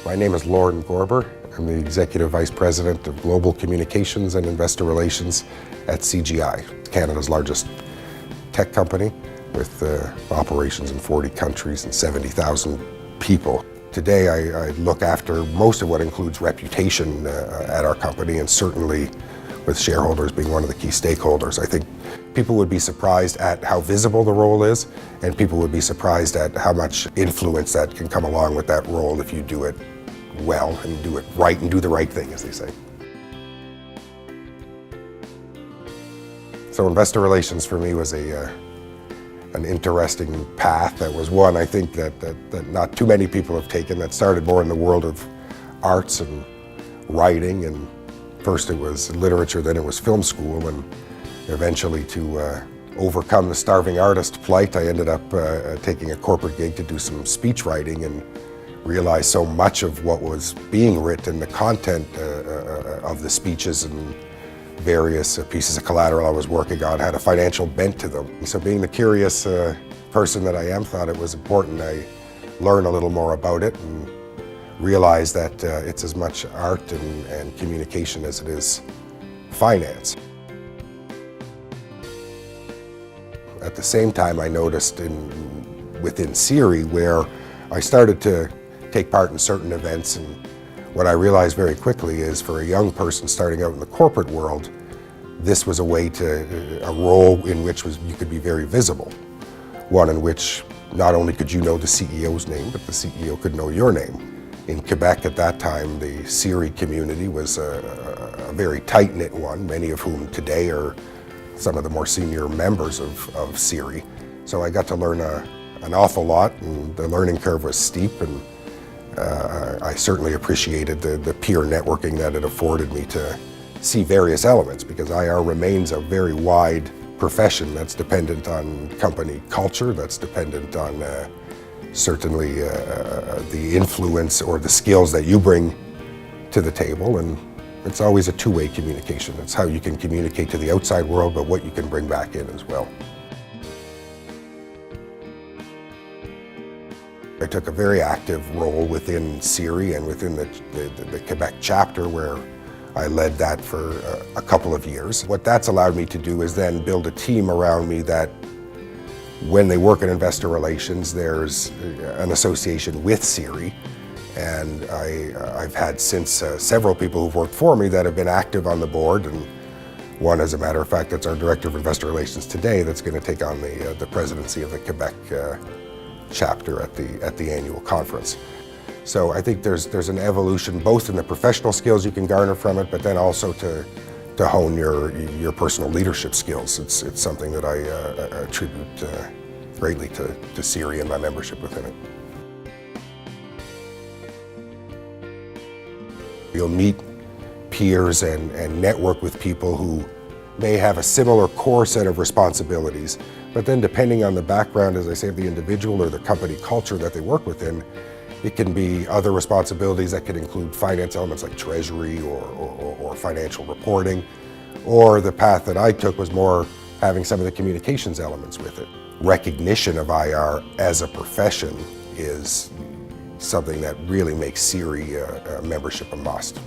My name is Lorne Gorber. I'm the Executive Vice President of Global Communications and Investor Relations at CGI, Canada's largest tech company with operations in 40 countries and 70,000 people. Today I look after most of what includes reputation at our company, and certainly with shareholders being one of the key stakeholders. I think people would be surprised at how visible the role is, and people would be surprised at how much influence that can come along with that role if you do it well and do it right and do the right thing, as they say. So investor relations for me was an interesting path. That was one I think that not too many people have taken, that started more in the world of arts and writing, and first it was literature, then it was film school, and eventually to overcome the starving artist plight, I ended up taking a corporate gig to do some speech writing, and realized so much of what was being written, the content of the speeches and various pieces of collateral I was working on had a financial bent to them. So being the curious person that I am, thought it was important I learn a little more about it and realize that it's as much art and communication as it is finance. At the same time, I noticed within CIRI, where I started to take part in certain events, and what I realized very quickly is, for a young person starting out in the corporate world, this was a role in which you could be very visible. One in which not only could you know the CEO's name, but the CEO could know your name. In Quebec at that time, the CIRI community was a very tight-knit one, many of whom today are some of the more senior members of CIRI. So I got to learn an awful lot, and the learning curve was steep, and I certainly appreciated the peer networking that it afforded me to see various elements, because IR remains a very wide profession that's dependent on company culture, that's dependent on certainly the influence or the skills that you bring to the table, and it's always a two-way communication. It's how you can communicate to the outside world, but what you can bring back in as well. I took a very active role within CIRI and within the Quebec chapter, where I led that for a couple of years. What that's allowed me to do is then build a team around me that, when they work in investor relations, there's an association with CIRI. And I've had since several people who've worked for me that have been active on the board, and one, as a matter of fact, that's our Director of Investor Relations today, that's going to take on the presidency of the Quebec chapter at the annual conference. So I think there's an evolution both in the professional skills you can garner from it, but then also to hone your personal leadership skills. It's something that I attribute greatly to CIRI and my membership within it. You'll meet peers and network with people who may have a similar core set of responsibilities, but then depending on the background, as I say, of the individual or the company culture that they work within, it can be other responsibilities that could include finance elements like treasury or financial reporting, or the path that I took was more having some of the communications elements with it. Recognition of IR as a profession is something that really makes CIRI membership a must.